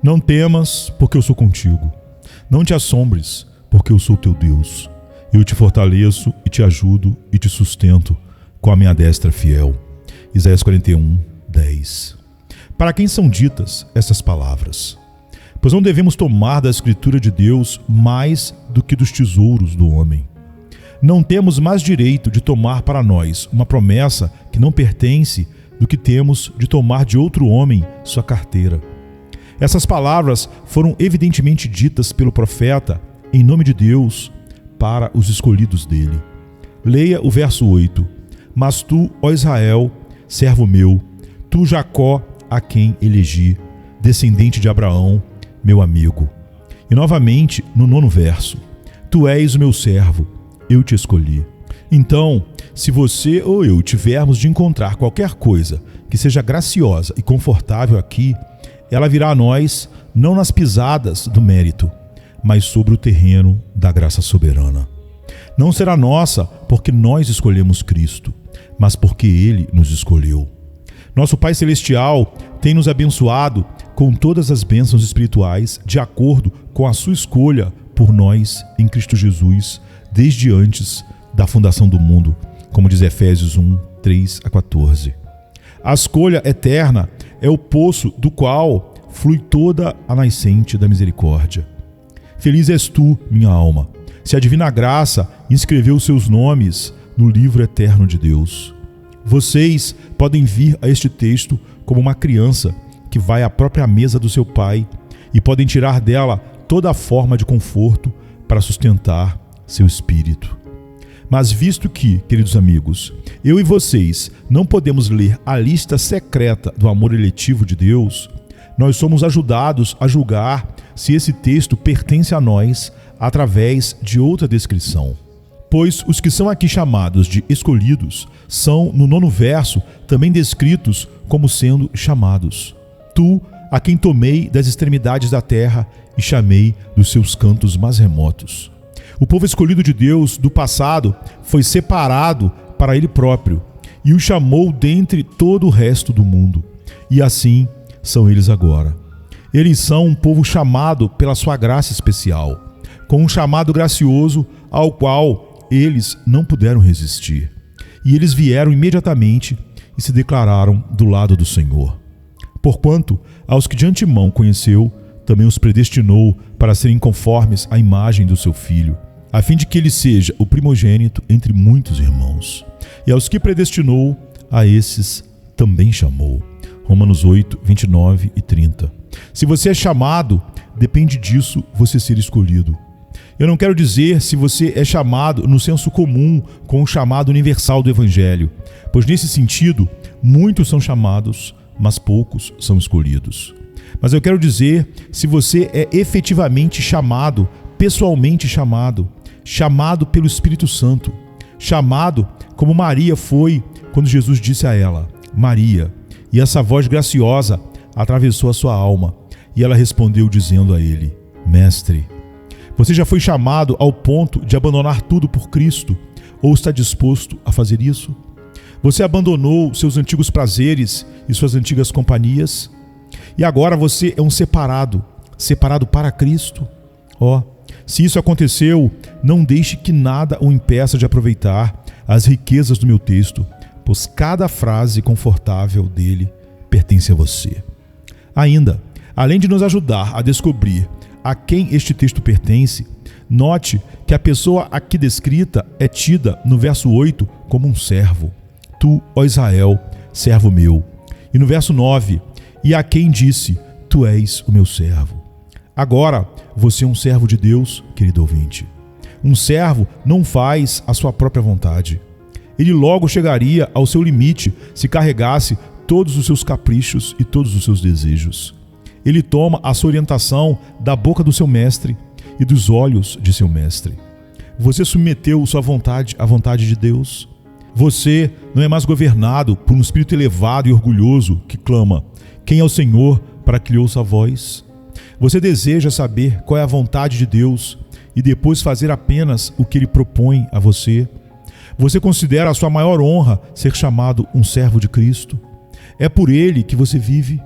Não temas, porque eu sou contigo. Não te assombres, porque eu sou teu Deus. Eu te fortaleço e te ajudo e te sustento com a minha destra fiel. Isaías 41, 10. Para quem são ditas essas palavras? Pois não devemos tomar da Escritura de Deus mais do que dos tesouros do homem. Não temos mais direito de tomar para nós uma promessa que não pertence do que temos de tomar de outro homem sua carteira. Essas palavras foram evidentemente ditas pelo profeta em nome de Deus para os escolhidos dele. Leia o verso 8. Mas tu, ó Israel, servo meu, tu Jacó, a quem elegi, descendente de Abraão, meu amigo. E novamente, no 9º verso, tu és o meu servo, eu te escolhi. Então, se você ou eu tivermos de encontrar qualquer coisa que seja graciosa e confortável aqui, ela virá a nós não nas pisadas do mérito, mas sobre o terreno da graça soberana. Não será nossa porque nós escolhemos Cristo, mas porque Ele nos escolheu. Nosso Pai Celestial tem nos abençoado com todas as bênçãos espirituais de acordo com a sua escolha por nós em Cristo Jesus, desde antes da fundação do mundo, como diz Efésios 1, 3 a 14. A escolha eterna é o poço do qual flui toda a nascente da misericórdia. Feliz és tu, minha alma, se a divina graça inscreveu seus nomes no livro eterno de Deus. Vocês podem vir a este texto como uma criança que vai à própria mesa do seu pai e podem tirar dela toda a forma de conforto para sustentar seu espírito. Mas visto que, queridos amigos, eu e vocês não podemos ler a lista secreta do amor eletivo de Deus, nós somos ajudados a julgar se esse texto pertence a nós através de outra descrição. Pois os que são aqui chamados de escolhidos são, no 9º verso, também descritos como sendo chamados. Tu, a quem tomei das extremidades da terra e chamei dos seus cantos mais remotos. O povo escolhido de Deus do passado foi separado para Ele próprio e o chamou dentre todo o resto do mundo. E assim são eles agora. Eles são um povo chamado pela sua graça especial, com um chamado gracioso ao qual eles não puderam resistir. E eles vieram imediatamente e se declararam do lado do Senhor. Porquanto, aos que de antemão conheceu, também os predestinou para serem conformes à imagem do seu Filho, a fim de que ele seja o primogênito entre muitos irmãos. E aos que predestinou, a esses também chamou. Romanos 8, 29 e 30. Se você é chamado, depende disso você ser escolhido. Eu não quero dizer se você é chamado no senso comum com o chamado universal do Evangelho, pois nesse sentido, muitos são chamados, mas poucos são escolhidos. Mas eu quero dizer se você é efetivamente chamado, pessoalmente chamado, chamado pelo Espírito Santo, chamado como Maria foi quando Jesus disse a ela, Maria, e essa voz graciosa atravessou a sua alma, e ela respondeu dizendo a ele, Mestre, você já foi chamado ao ponto de abandonar tudo por Cristo, ou está disposto a fazer isso? Você abandonou seus antigos prazeres e suas antigas companhias? E agora você é um separado para Cristo? Se isso aconteceu, não deixe que nada o impeça de aproveitar as riquezas do meu texto, pois cada frase confortável dele pertence a você. Ainda, além de nos ajudar a descobrir a quem este texto pertence, note que a pessoa aqui descrita é tida no verso 8 como um servo. Tu, ó Israel, servo meu. E no verso 9, e a quem disse, tu és o meu servo. Agora, você é um servo de Deus, querido ouvinte. Um servo não faz a sua própria vontade. Ele logo chegaria ao seu limite se carregasse todos os seus caprichos e todos os seus desejos. Ele toma a sua orientação da boca do seu mestre e dos olhos de seu mestre. Você submeteu sua vontade à vontade de Deus? Você não é mais governado por um espírito elevado e orgulhoso que clama, quem é o Senhor para que lhe ouça a voz? Você deseja saber qual é a vontade de Deus e depois fazer apenas o que Ele propõe a você? Você considera a sua maior honra ser chamado um servo de Cristo? É por Ele que você vive?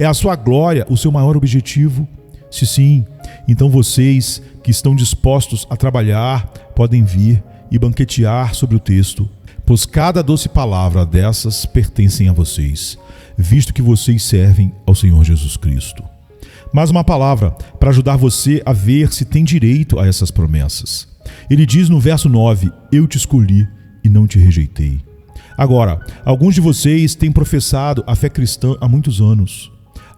É a sua glória o seu maior objetivo? Se sim, então vocês que estão dispostos a trabalhar podem vir e banquetear sobre o texto, pois cada doce palavra dessas pertencem a vocês, visto que vocês servem ao Senhor Jesus Cristo. Mas uma palavra para ajudar você a ver se tem direito a essas promessas. Ele diz no verso 9: eu te escolhi e não te rejeitei. Agora, alguns de vocês têm professado a fé cristã há muitos anos.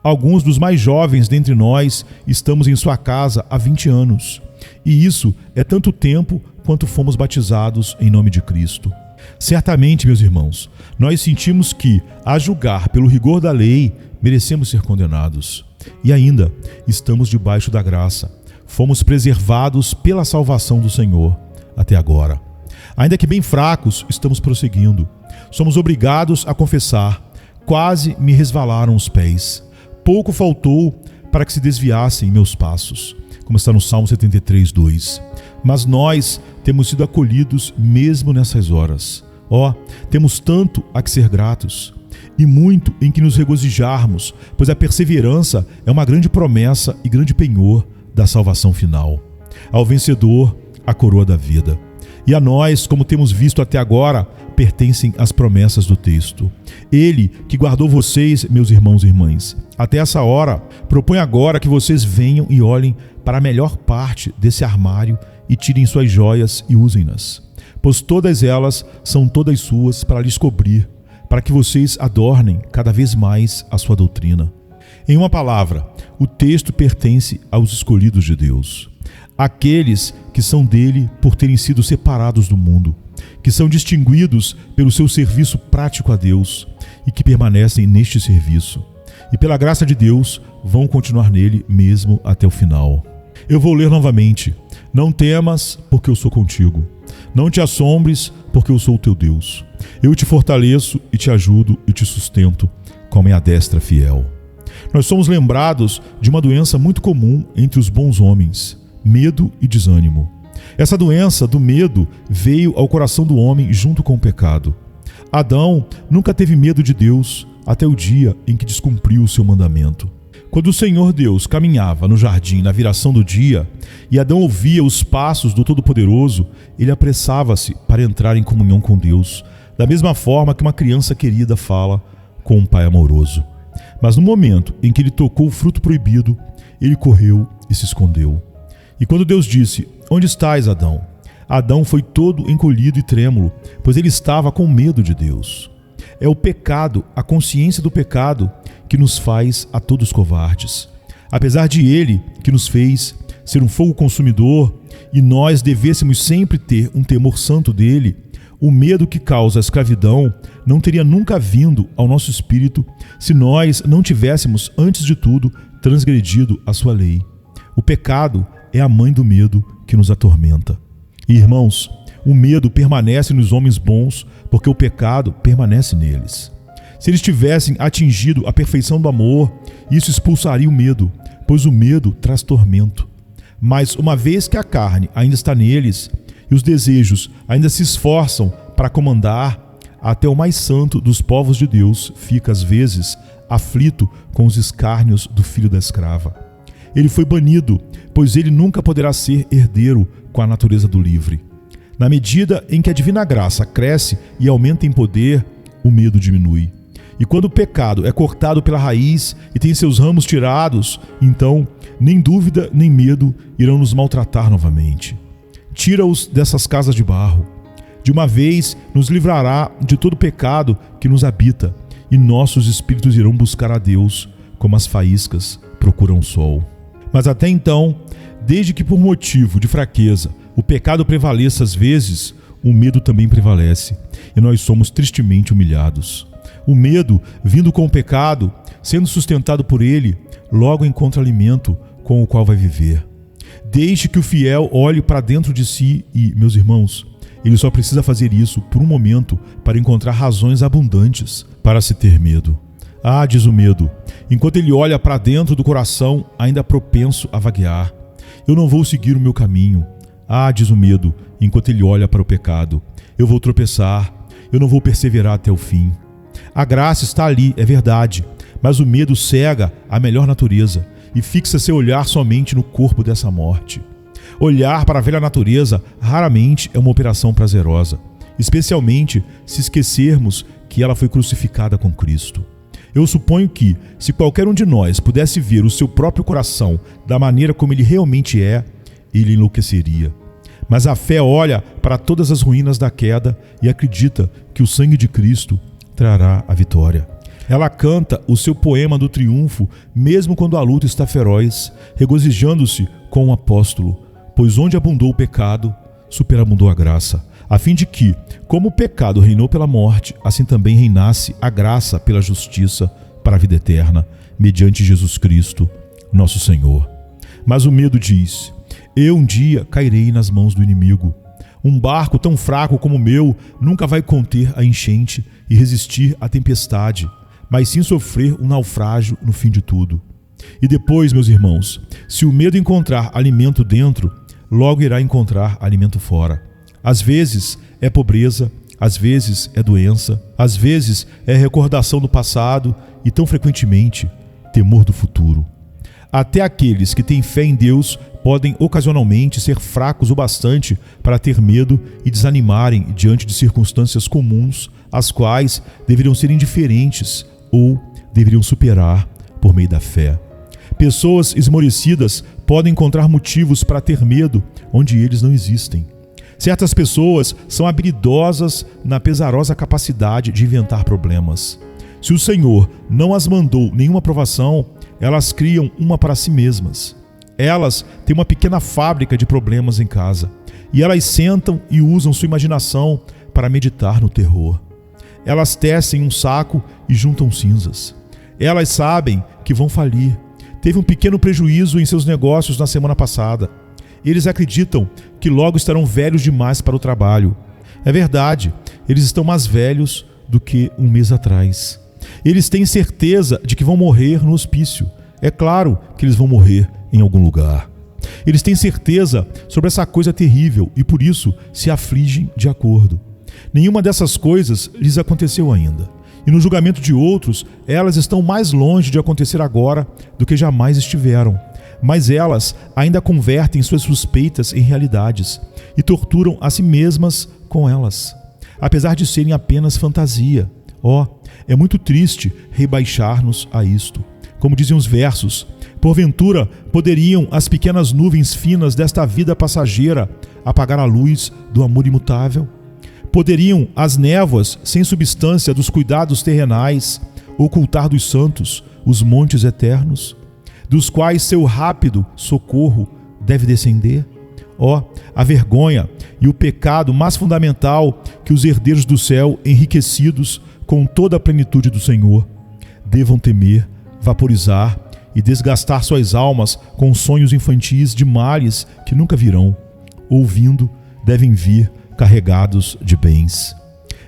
Alguns dos mais jovens dentre nós estamos em sua casa há 20 anos. E isso é tanto tempo quanto fomos batizados em nome de Cristo. Certamente, meus irmãos, nós sentimos que, a julgar pelo rigor da lei, merecemos ser condenados. E ainda, estamos debaixo da graça. Fomos preservados pela salvação do Senhor até agora. Ainda que bem fracos, estamos prosseguindo. Somos obrigados a confessar: quase me resvalaram os pés. Pouco faltou para que se desviassem meus passos, como está no Salmo 73, 2. Mas nós temos sido acolhidos mesmo nessas horas. Temos tanto a que ser gratos, e muito em que nos regozijarmos, pois a perseverança é uma grande promessa e grande penhor da salvação final. Ao vencedor, a coroa da vida. E a nós, como temos visto até agora, pertencem as promessas do texto. Ele que guardou vocês, meus irmãos e irmãs, até essa hora, propõe agora que vocês venham e olhem para a melhor parte desse armário e tirem suas joias e usem-nas, pois todas elas são todas suas para lhes cobrir, para que vocês adornem cada vez mais a sua doutrina. Em uma palavra, o texto pertence aos escolhidos de Deus, aqueles que são dele por terem sido separados do mundo, que são distinguidos pelo seu serviço prático a Deus e que permanecem neste serviço. E pela graça de Deus, vão continuar nele mesmo até o final. Eu vou ler novamente. Não temas, porque eu sou contigo. Não te assombres, porque eu sou o teu Deus. Eu te fortaleço e te ajudo e te sustento com a minha destra fiel. Nós somos lembrados de uma doença muito comum entre os bons homens: medo e desânimo. Essa doença do medo veio ao coração do homem junto com o pecado. Adão nunca teve medo de Deus até o dia em que descumpriu o seu mandamento. Quando o Senhor Deus caminhava no jardim na viração do dia e Adão ouvia os passos do Todo-Poderoso, ele apressava-se para entrar em comunhão com Deus, da mesma forma que uma criança querida fala com um pai amoroso. Mas no momento em que ele tocou o fruto proibido, ele correu e se escondeu. E quando Deus disse: onde estás, Adão? Adão foi todo encolhido e trêmulo, pois ele estava com medo de Deus. É o pecado, a consciência do pecado, que nos faz a todos covardes. Apesar de ele, que nos fez ser um fogo consumidor, e nós devêssemos sempre ter um temor santo dele, o medo que causa a escravidão não teria nunca vindo ao nosso espírito se nós não tivéssemos, antes de tudo, transgredido a sua lei. O pecado é a mãe do medo que nos atormenta. E, irmãos, o medo permanece nos homens bons porque o pecado permanece neles. Se eles tivessem atingido a perfeição do amor, isso expulsaria o medo, pois o medo traz tormento. Mas uma vez que a carne ainda está neles e os desejos ainda se esforçam para comandar, até o mais santo dos povos de Deus fica às vezes aflito com os escárnios do filho da escrava. Ele foi banido, pois ele nunca poderá ser herdeiro com a natureza do livre. Na medida em que a divina graça cresce e aumenta em poder, o medo diminui. E quando o pecado é cortado pela raiz e tem seus ramos tirados, então nem dúvida nem medo irão nos maltratar novamente. Tira-os dessas casas de barro. De uma vez nos livrará de todo pecado que nos habita, e nossos espíritos irão buscar a Deus, como as faíscas procuram o sol. Mas até então, desde que por motivo de fraqueza o pecado prevaleça às vezes, o medo também prevalece, e nós somos tristemente humilhados. O medo, vindo com o pecado, sendo sustentado por ele, logo encontra alimento com o qual vai viver. Deixe que o fiel olhe para dentro de si e, meus irmãos, ele só precisa fazer isso por um momento para encontrar razões abundantes para se ter medo. Ah, diz o medo, enquanto ele olha para dentro do coração, ainda propenso a vaguear. Eu não vou seguir o meu caminho. Ah, diz o medo, enquanto ele olha para o pecado. Eu vou tropeçar, eu não vou perseverar até o fim. A graça está ali, é verdade, Mas o medo cega a melhor natureza e fixa seu olhar somente no corpo dessa morte. Olhar para a velha natureza raramente é uma operação prazerosa, especialmente se esquecermos que ela foi crucificada com Cristo. Eu suponho que, se qualquer um de nós pudesse ver o seu próprio coração da maneira como ele realmente é, ele enlouqueceria. Mas a fé olha para todas as ruínas da queda e acredita que o sangue de Cristo trará a vitória. Ela canta o seu poema do triunfo, mesmo quando a luta está feroz, regozijando-se com o apóstolo, pois onde abundou o pecado, superabundou a graça, a fim de que, como o pecado reinou pela morte, assim também reinasse a graça pela justiça para a vida eterna, mediante Jesus Cristo, nosso Senhor. Mas o medo diz: eu um dia cairei nas mãos do inimigo. Um barco tão fraco como o meu nunca vai conter a enchente e resistir à tempestade, mas sim sofrer um naufrágio no fim de tudo. E depois, meus irmãos, se o medo encontrar alimento dentro, logo irá encontrar alimento fora. Às vezes é pobreza, às vezes é doença, às vezes é recordação do passado e, tão frequentemente, temor do futuro. Até aqueles que têm fé em Deus podem ocasionalmente ser fracos o bastante para ter medo e desanimarem diante de circunstâncias comuns, as quais deveriam ser indiferentes ou deveriam superar por meio da fé. Pessoas esmorecidas podem encontrar motivos para ter medo onde eles não existem. Certas pessoas são habilidosas na pesarosa capacidade de inventar problemas. Se o Senhor não as mandou nenhuma provação, elas criam uma para si mesmas. Elas têm uma pequena fábrica de problemas em casa, e elas sentam e usam sua imaginação para meditar no terror. Elas tecem um saco e juntam cinzas. Elas sabem que vão falir. Teve um pequeno prejuízo em seus negócios na semana passada. Eles acreditam que logo estarão velhos demais para o trabalho. É verdade, eles estão mais velhos do que um mês atrás. Eles têm certeza de que vão morrer no hospício. É claro que eles vão morrer em algum lugar. Eles têm certeza sobre essa coisa terrível e por isso se afligem de acordo. Nenhuma dessas coisas lhes aconteceu ainda. E no julgamento de outros, elas estão mais longe de acontecer agora do que jamais estiveram. Mas elas ainda convertem suas suspeitas em realidades e torturam a si mesmas com elas, apesar de serem apenas fantasia. É muito triste rebaixar-nos a isto. Como dizem os versos, porventura poderiam as pequenas nuvens finas desta vida passageira apagar a luz do amor imutável? Poderiam as névoas sem substância dos cuidados terrenais ocultar dos santos os montes eternos, dos quais seu rápido socorro deve descender? A vergonha e o pecado mais fundamental que os herdeiros do céu, enriquecidos com toda a plenitude do Senhor, devam temer, vaporizar e desgastar suas almas com sonhos infantis de males que nunca virão. Ouvindo, devem vir carregados de bens.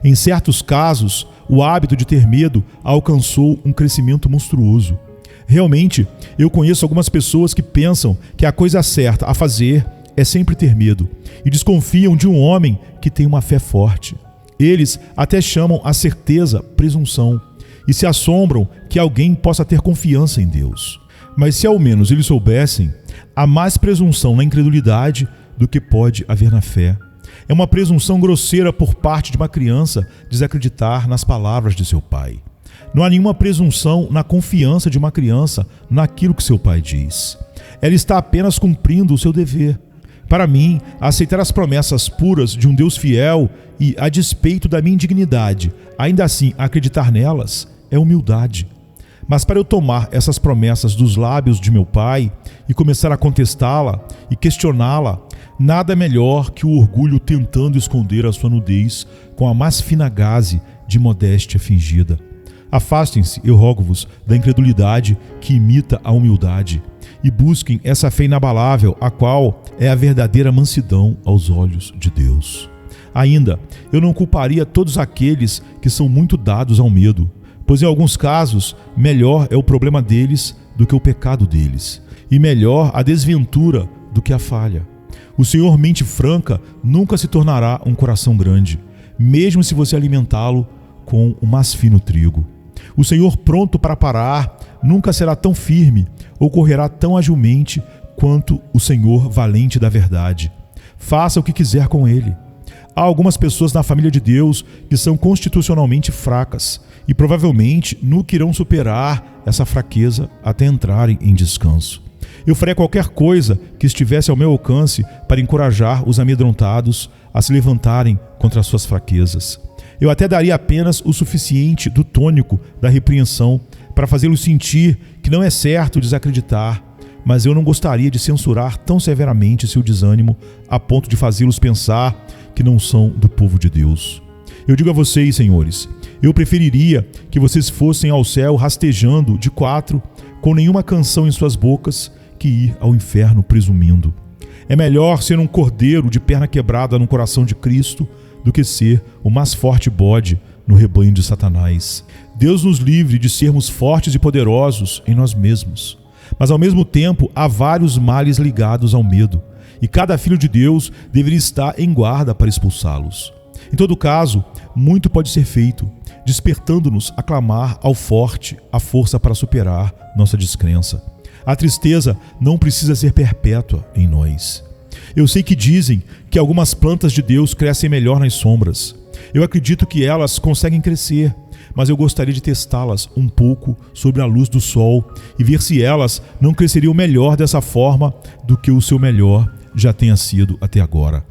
Em certos casos, o hábito de ter medo alcançou um crescimento monstruoso. Realmente, eu conheço algumas pessoas que pensam que a coisa certa a fazer é sempre ter medo e desconfiam de um homem que tem uma fé forte. Eles até chamam a certeza presunção e se assombram que alguém possa ter confiança em Deus. Mas se ao menos eles soubessem, há mais presunção na incredulidade do que pode haver na fé. É uma presunção grosseira por parte de uma criança desacreditar nas palavras de seu pai. Não há nenhuma presunção na confiança de uma criança naquilo que seu pai diz. Ela está apenas cumprindo o seu dever. Para mim, aceitar as promessas puras de um Deus fiel e, a despeito da minha indignidade, ainda assim acreditar nelas, é humildade. Mas para eu tomar essas promessas dos lábios de meu pai e começar a contestá-la e questioná-la, nada melhor que o orgulho tentando esconder a sua nudez com a mais fina gaze de modéstia fingida. Afastem-se, eu rogo-vos, da incredulidade que imita a humildade e busquem essa fé inabalável, a qual é a verdadeira mansidão aos olhos de Deus. Ainda, eu não culparia todos aqueles que são muito dados ao medo, pois em alguns casos, melhor é o problema deles do que o pecado deles, e melhor a desventura do que a falha. O Senhor mente franca nunca se tornará um coração grande, mesmo se você alimentá-lo com o mais fino trigo. O Senhor pronto para parar nunca será tão firme ou correrá tão agilmente quanto o Senhor valente da verdade. Faça o que quiser com ele. Há algumas pessoas na família de Deus que são constitucionalmente fracas e provavelmente nunca irão superar essa fraqueza até entrarem em descanso. Eu faria qualquer coisa que estivesse ao meu alcance para encorajar os amedrontados a se levantarem contra as suas fraquezas. Eu até daria apenas o suficiente do tônico da repreensão para fazê-los sentir que não é certo desacreditar, mas eu não gostaria de censurar tão severamente seu desânimo a ponto de fazê-los pensar que não são do povo de Deus. Eu digo a vocês, senhores, eu preferiria que vocês fossem ao céu rastejando de 4, com nenhuma canção em suas bocas, que ir ao inferno presumindo. É melhor ser um cordeiro de perna quebrada no coração de Cristo do que ser o mais forte bode no rebanho de Satanás. Deus nos livre de sermos fortes e poderosos em nós mesmos. Mas ao mesmo tempo há vários males ligados ao medo, e cada filho de Deus deveria estar em guarda para expulsá-los. Em todo caso, muito pode ser feito, despertando-nos a clamar ao forte a força para superar nossa descrença. A tristeza não precisa ser perpétua em nós. Eu sei que dizem que algumas plantas de Deus crescem melhor nas sombras. Eu acredito que elas conseguem crescer, mas eu gostaria de testá-las um pouco sob a luz do sol e ver se elas não cresceriam melhor dessa forma do que o seu melhor já tenha sido até agora.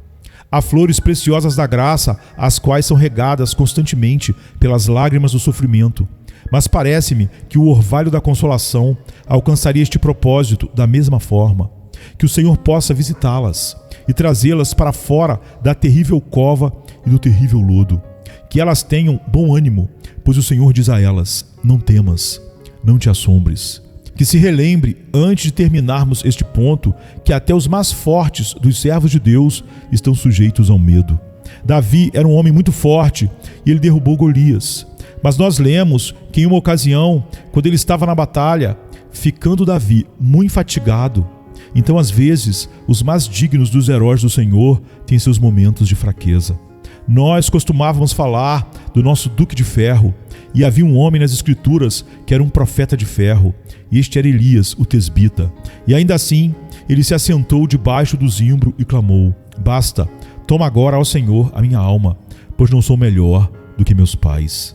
Há flores preciosas da graça, as quais são regadas constantemente pelas lágrimas do sofrimento. Mas parece-me que o orvalho da consolação alcançaria este propósito da mesma forma. Que o Senhor possa visitá-las e trazê-las para fora da terrível cova e do terrível lodo. Que elas tenham bom ânimo, pois o Senhor diz a elas: não temas, não te assombres. Que se relembre, antes de terminarmos este ponto, que até os mais fortes dos servos de Deus estão sujeitos ao medo. Davi era um homem muito forte e ele derrubou Golias. Mas nós lemos que em uma ocasião, quando ele estava na batalha, ficando Davi muito fatigado. Então, às vezes, os mais dignos dos heróis do Senhor têm seus momentos de fraqueza. Nós costumávamos falar do nosso Duque de Ferro, e havia um homem nas Escrituras que era um profeta de ferro, e este era Elias, o tesbita. E ainda assim, ele se assentou debaixo do zimbro e clamou: basta, toma agora ao Senhor a minha alma, pois não sou melhor do que meus pais.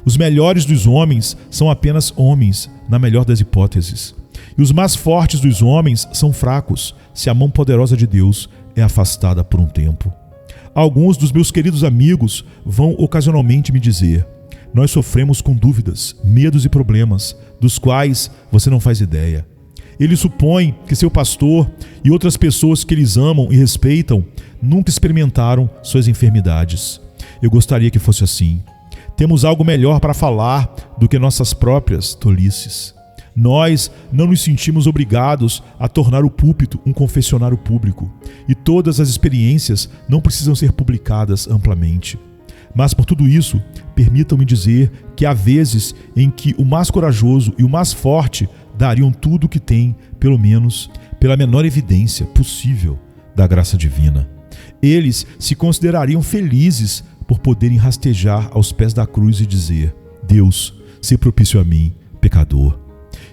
Os melhores dos homens são apenas homens, na melhor das hipóteses. E os mais fortes dos homens são fracos, se a mão poderosa de Deus é afastada por um tempo. Alguns dos meus queridos amigos vão ocasionalmente me dizer: nós sofremos com dúvidas, medos e problemas, dos quais você não faz ideia. Eles supõem que seu pastor e outras pessoas que eles amam e respeitam nunca experimentaram suas enfermidades. Eu gostaria que fosse assim. Temos algo melhor para falar do que nossas próprias tolices. Nós não nos sentimos obrigados a tornar o púlpito um confessionário público, e todas as experiências não precisam ser publicadas amplamente. Mas por tudo isso, permitam-me dizer que há vezes em que o mais corajoso e o mais forte dariam tudo o que têm, pelo menos pela menor evidência possível da graça divina. Eles se considerariam felizes por poderem rastejar aos pés da cruz e dizer: Deus, se propício a mim, pecador.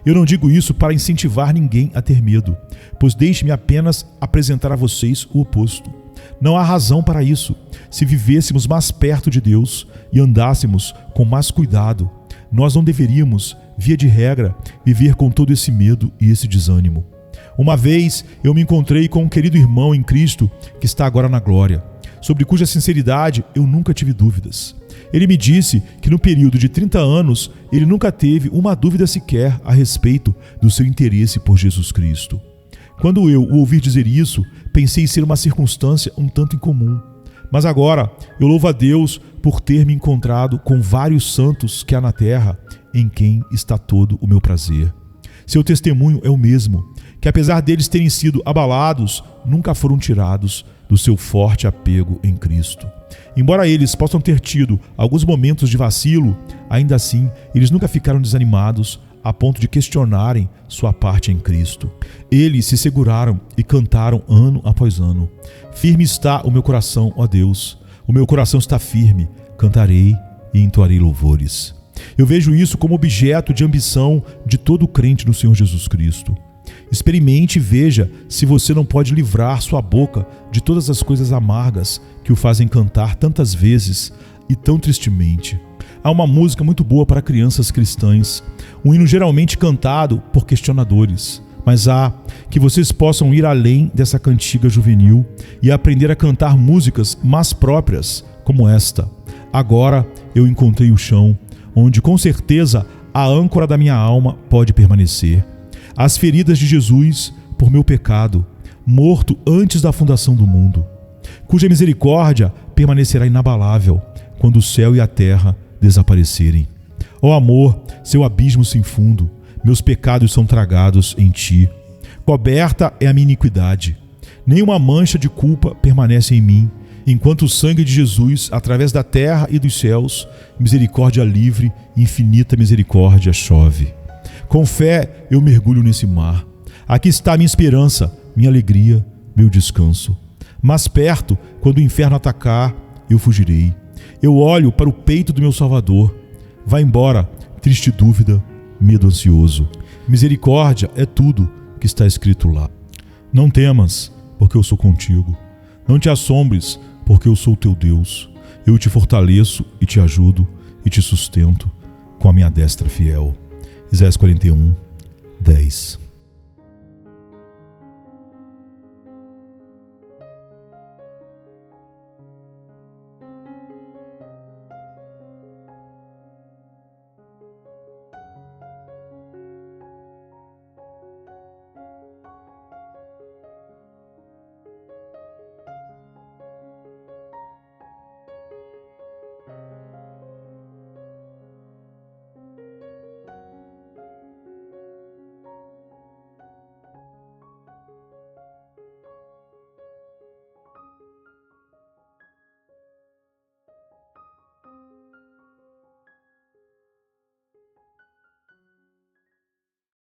Eu não digo isso para incentivar ninguém a ter medo, pois deixe-me apenas apresentar a vocês o oposto. Não há razão para isso. Se vivêssemos mais perto de Deus e andássemos com mais cuidado, nós não deveríamos, via de regra, viver com todo esse medo e esse desânimo. Uma vez eu me encontrei com um querido irmão em Cristo que está agora na glória, sobre cuja sinceridade eu nunca tive dúvidas. Ele me disse que no período de 30 anos ele nunca teve uma dúvida sequer a respeito do seu interesse por Jesus Cristo. Quando eu o ouvi dizer isso, pensei ser uma circunstância um tanto incomum. Mas agora eu louvo a Deus por ter me encontrado com vários santos que há na terra, em quem está todo o meu prazer. Seu testemunho é o mesmo, que apesar deles terem sido abalados, nunca foram tirados do seu forte apego em Cristo. Embora eles possam ter tido alguns momentos de vacilo, ainda assim eles nunca ficaram desanimados a ponto de questionarem sua parte em Cristo. Eles se seguraram e cantaram ano após ano: firme está o meu coração, ó Deus, o meu coração está firme, cantarei e entoarei louvores. Eu vejo isso como objeto de ambição de todo crente no Senhor Jesus Cristo. Experimente e veja se você não pode livrar sua boca de todas as coisas amargas que o fazem cantar tantas vezes e tão tristemente. Há uma música muito boa para crianças cristãs, um hino geralmente cantado por questionadores, mas há que vocês possam ir além dessa cantiga juvenil e aprender a cantar músicas mais próprias, como esta. Agora eu encontrei o chão, onde com certeza a âncora da minha alma pode permanecer. As feridas de Jesus por meu pecado, morto antes da fundação do mundo, cuja misericórdia permanecerá inabalável quando o céu e a terra desaparecerem. Ó amor, seu abismo sem fundo, meus pecados são tragados em ti. Coberta é a minha iniquidade. Nenhuma mancha de culpa permanece em mim, enquanto o sangue de Jesus, através da terra e dos céus, misericórdia livre, infinita misericórdia chove. Com fé eu mergulho nesse mar. Aqui está a minha esperança, minha alegria, meu descanso. Mais perto, quando o inferno atacar, eu fugirei. Eu olho para o peito do meu Salvador. Vai embora, triste dúvida, medo ansioso. Misericórdia é tudo que está escrito lá. Não temas, porque eu sou contigo. Não te assombres, porque eu sou teu Deus. Eu te fortaleço e te ajudo e te sustento com a minha destra fiel. Isaías 41, 10.